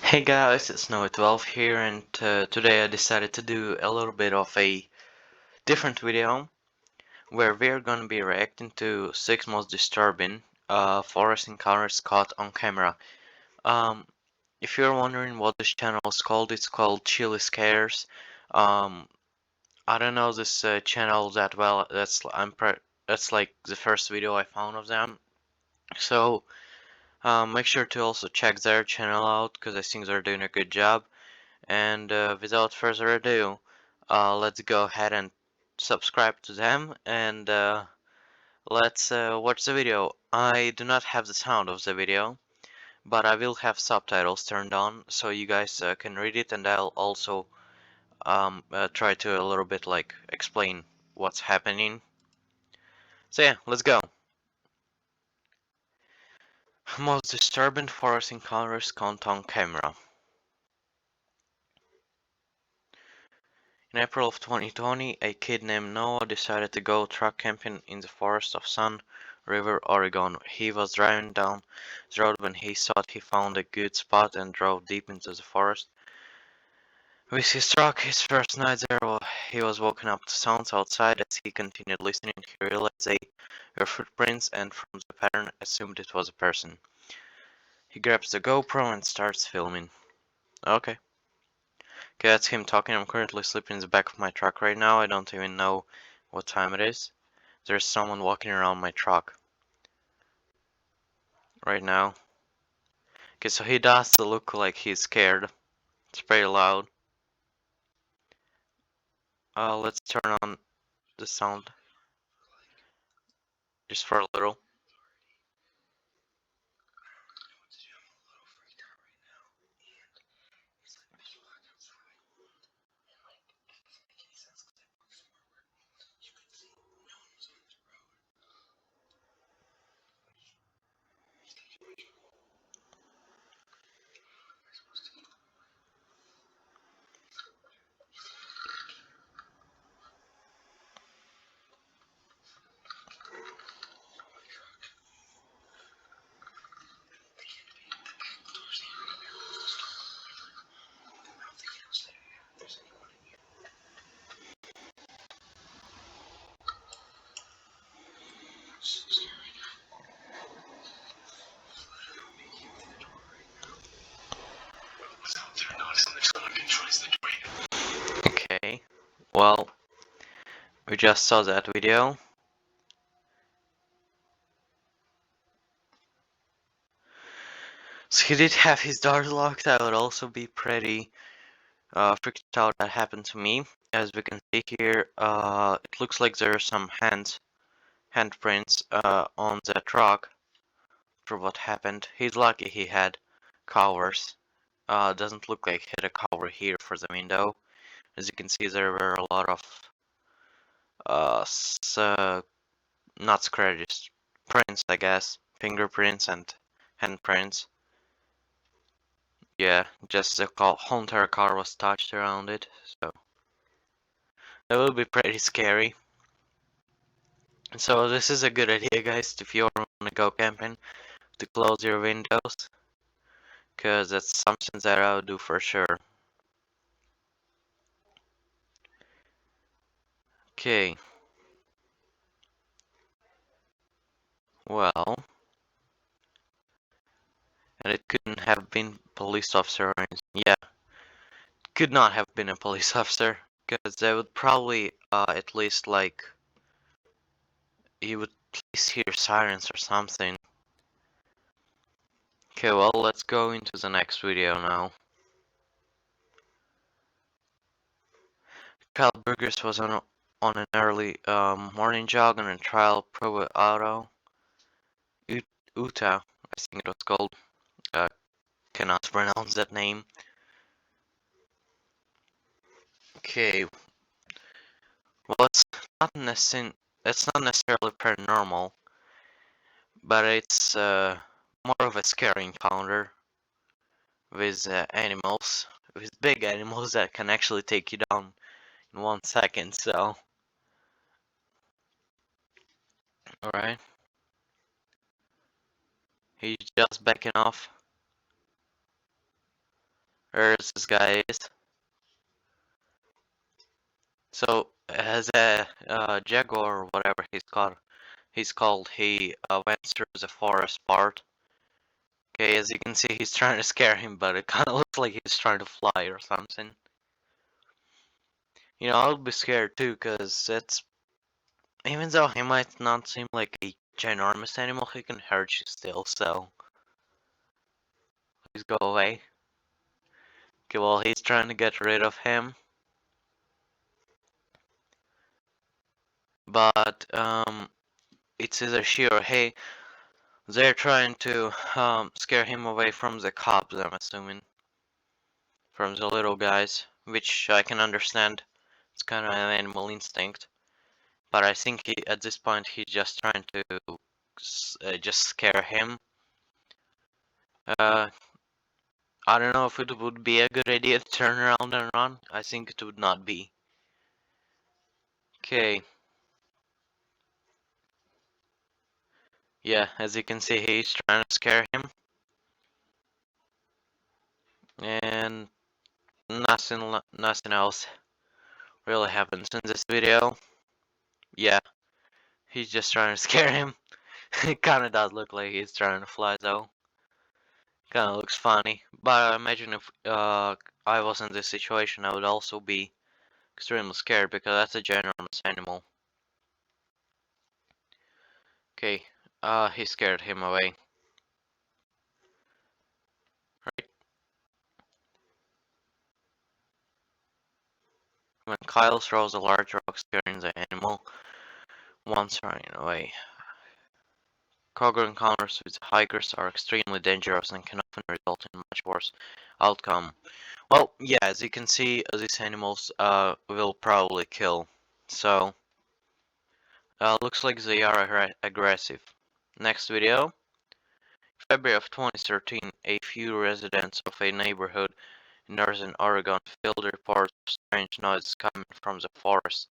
Hey guys, it's SNOWY-12 here, and today I decided to do a little bit of a different video where we're gonna be reacting to 6 most disturbing forest encounters caught on camera. Um, if you're wondering what this channel is called, it's called Chili Scares. Um, I don't know this channel that well. That's like the first video I found of them. So make sure to also check their channel out because I think they're doing a good job. And without further ado, let's go ahead and subscribe to them and let's watch the video. I do not have the sound of the video, but I will have subtitles turned on so you guys can read it, and I'll also try to a little bit like explain what's happening. So yeah, let's go. Most disturbing forest encounters caught on camera. In April of 2020, a kid named Noah decided to go truck camping in the forest of Sun River, Oregon. He was driving down the road when he thought he found a good spot and drove deep into the forest. With his truck, his first night there, he was woken up to sounds outside. As he continued listening, he realized they were footprints, and from the pattern, assumed it was a person. He grabs the GoPro and starts filming. Okay, that's him talking. I'm currently sleeping in the back of my truck right now. I don't even know what time it is. There's someone walking around my truck right now. Okay, so he does look like he's scared. It's pretty loud. Let's turn on the sound just for a little. Okay, well, we just saw that video. So he did have his doors locked. I would also be pretty freaked out that happened to me. As we can see here, it looks like there are some handprints on the truck for what happened. He's lucky he had covers. Doesn't look like he had a cover here for the window. As you can see, there were a lot of uh, not scratches, prints, I guess, fingerprints and handprints. Yeah, just the whole entire car was touched around it, so that would be pretty scary. So this is a good idea, guys, if you want to go camping, to close your windows, because that's something that I would do for sure. Okay, well, and it couldn't have been police officer or anything. Yeah, could not have been a police officer, because they would probably at least like you would at least hear sirens or something. Okay, well, let's go into the next video now. Kyle Burgers was on an early morning jog on a trial Provo Auto Utah, I think it was called. Uh, cannot pronounce that name. Okay, well, it's not necessarily paranormal, but it's more of a scary encounter with animals, with big animals that can actually take you down in 1 second. So, all right, he's just backing off. There's this guy is. So as a jaguar or whatever he's called, he went through the forest part. Okay, as you can see, he's trying to scare him, but it kind of looks like he's trying to fly or something. You know, I would be scared too, cause it's even though he might not seem like a ginormous animal, he can hurt you still. So please go away. Okay, well he's trying to get rid of him, but it's either she or he. They're trying to scare him away from the cops, I'm assuming. From the little guys, which I can understand. It's kind of an animal instinct. But I think at this point he's just trying to just scare him. Uh, I don't know if it would be a good idea to turn around and run. I think it would not be. Okay. Yeah, as you can see, he's trying to scare him. And nothing else really happens in this video. Yeah, he's just trying to scare him. It kinda does look like he's trying to fly though. Kinda looks funny. But I imagine if I was in this situation, I would also be extremely scared because that's a ginormous animal. Okay, he scared him away. Right? When Kyle throws a large rock scaring the animal, once running away. Cougar encounters with hikers are extremely dangerous and can often result in much worse outcome. Well, yeah, as you can see, these animals will probably kill. So, looks like they are aggressive. Next video. February of 2013, a few residents of a neighborhood in northern Oregon filed reports of strange noises coming from the forest.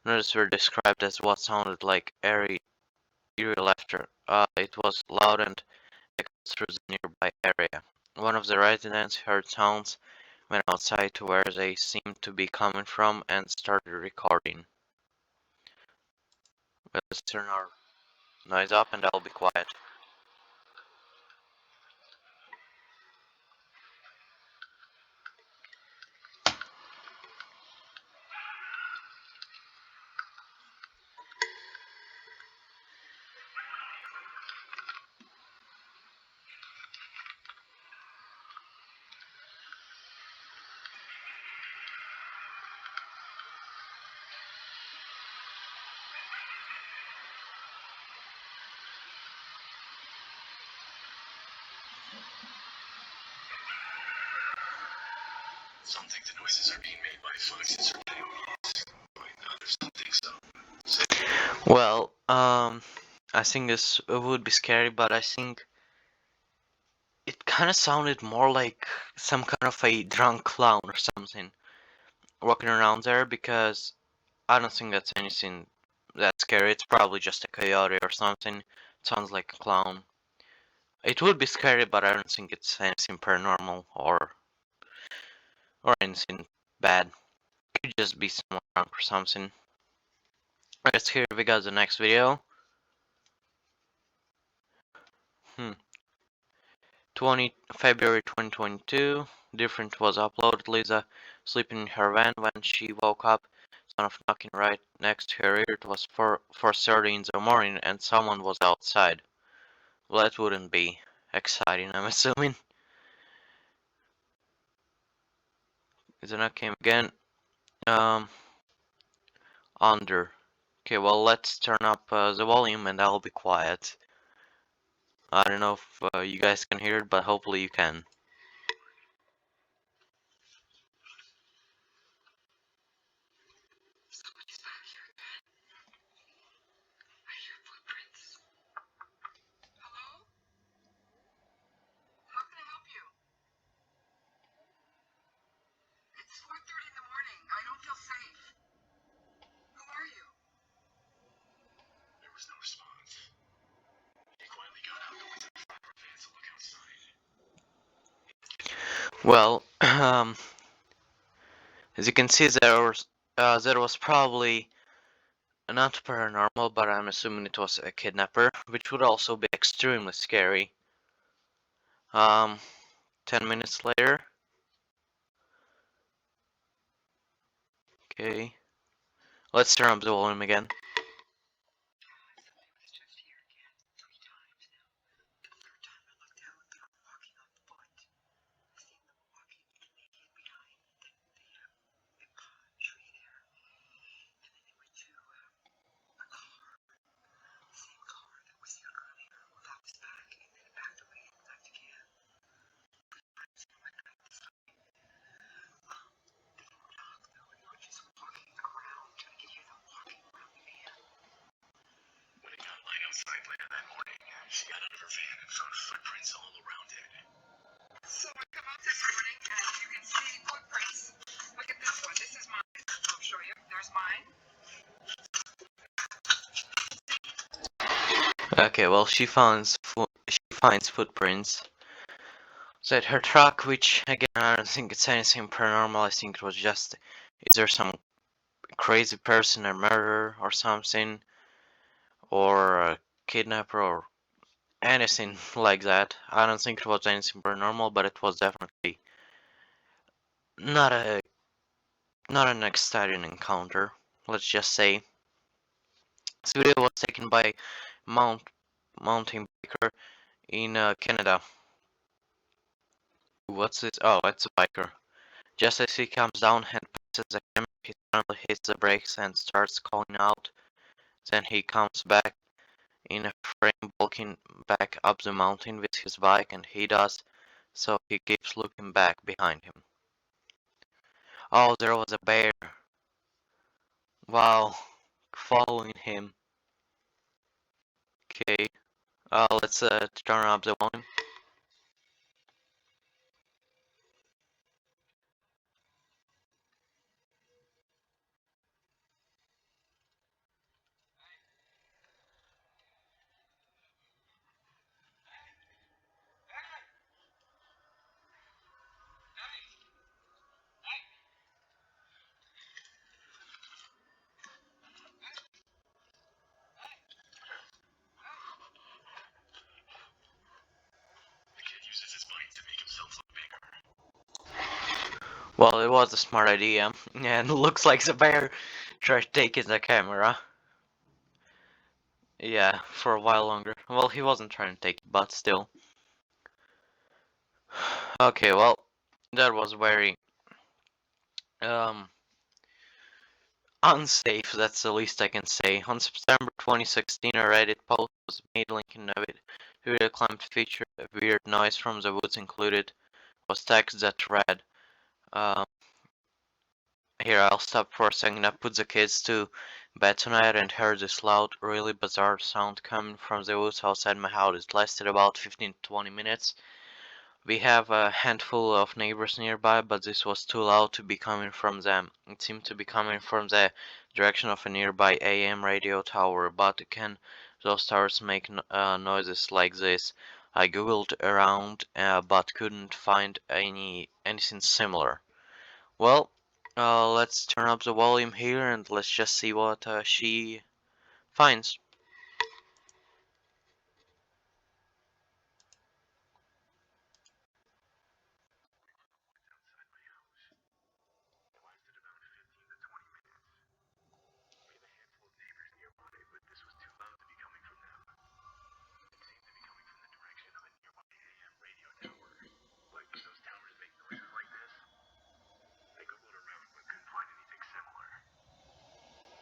Noises were described as what sounded like eerie laughter. It was loud and echoed through the nearby area. One of the residents heard sounds, went outside to where they seemed to be coming from, and started recording. Let's turn our noise up and I'll be quiet. Some think the noises are being made by foxes or coyotes. Others don't think so. Well, I think this would be scary, but I think it kind of sounded more like some kind of a drunk clown or something walking around there because I don't think that's anything that scary. It's probably just a coyote or something. It sounds like a clown. It would be scary, but I don't think it's anything paranormal or anything bad. It could just be someone drunk or something. I guess here we got the next video. 20 February 2022. Different was uploaded. Lisa sleeping in her van when she woke up. Sound of knocking right next to her ear. It was 4:30 in the morning and someone was outside. Well, that wouldn't be exciting, I'm assuming. Is it not came again? Um, under. Okay, well, let's turn up the volume and I'll be quiet. I don't know if you guys can hear it, but hopefully you can. Somebody's back here again. I hear footprints. Hello? How can I help you? It's 4:30 in the morning. I don't feel safe. Who are you? There was no response. He quietly got out the window of the van to look outside. Well, As you can see, there was probably not paranormal, but I'm assuming it was a kidnapper, which would also be extremely scary. Um, 10 minutes later. Okay, let's turn up the volume again. Outside later that morning, she got out of her van and found footprints all around it. So I come out this morning and you can see footprints. Look at this one. This is mine. I'll show you. There's mine. Okay, well, she finds footprints. So at her truck, which again I don't think it's anything paranormal. I think it was just, is there some crazy person, a murderer or something, or a kidnapper or anything like that. I don't think it was anything paranormal, but it was definitely not a not an exciting encounter. Let's just say this video was taken by Mount mountain biker in Canada. What's this? Oh, it's a biker. Just as he comes down and passes the camera, he suddenly hits the brakes and starts calling out. Then he comes back in a frame, walking back up the mountain with his bike, and he does so. He keeps looking back behind him. Oh, there was a bear. Wow, following him. Okay, let's turn up the volume. The kid uses his bike to make himself look bigger. Well, it was a smart idea, and it looks like the bear tried taking the camera. Yeah, for a while longer. Well, he wasn't trying to take it, but still. Okay, well, that was very um unsafe. That's the least I can say. On September 2016, a Reddit post was made linking a video claimed feature a weird noise from the woods included was text that read, um, here I'll stop for a second. I put the kids to bed tonight and heard this loud, really bizarre sound coming from the woods outside my house. It lasted about 15 to 20 minutes. We have a handful of neighbors nearby, but this was too loud to be coming from them. It seemed to be coming from the direction of a nearby AM radio tower, but can those towers make noises like this? I googled around, but couldn't find anything similar. Well, let's turn up the volume here and let's just see what she finds.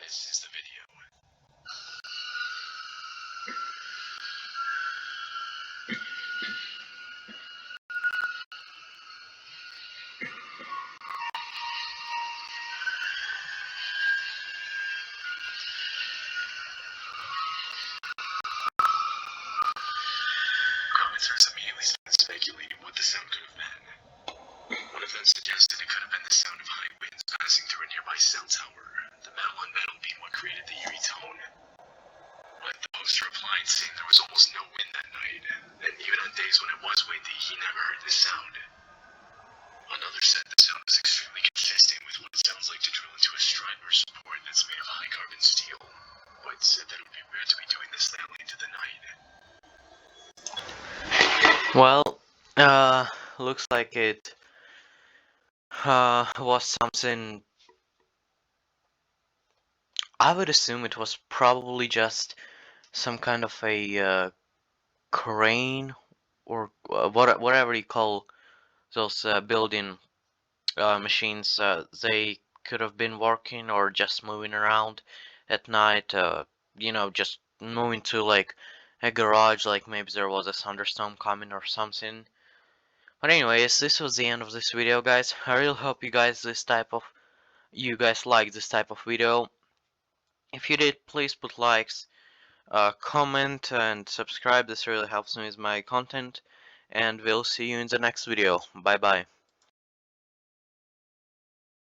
This is the video. Commenters immediately started speculating what the sound could have been. One of them suggested it could have been the sound of high winds passing through a nearby cell tower, the metal on metal being what created the eerie tone. But the poster replied saying there was almost no wind that night, and even on days when it was windy, he never heard this sound. Another brother said the sound was extremely consistent with what it sounds like to drill into a strider support that's made of high carbon steel, but said that it would be weird to be doing this that late into the night. Well, looks like it was something. I would assume it was probably just some kind of a crane or whatever you call those building machines. They could have been working or just moving around at night. Just moving to like a garage, like maybe there was a thunderstorm coming or something. But anyways, this was the end of this video, guys. I really hope you guys like this type of video. If you did, please put likes, comment, and subscribe. This really helps me with my content. And we'll see you in the next video. Bye bye.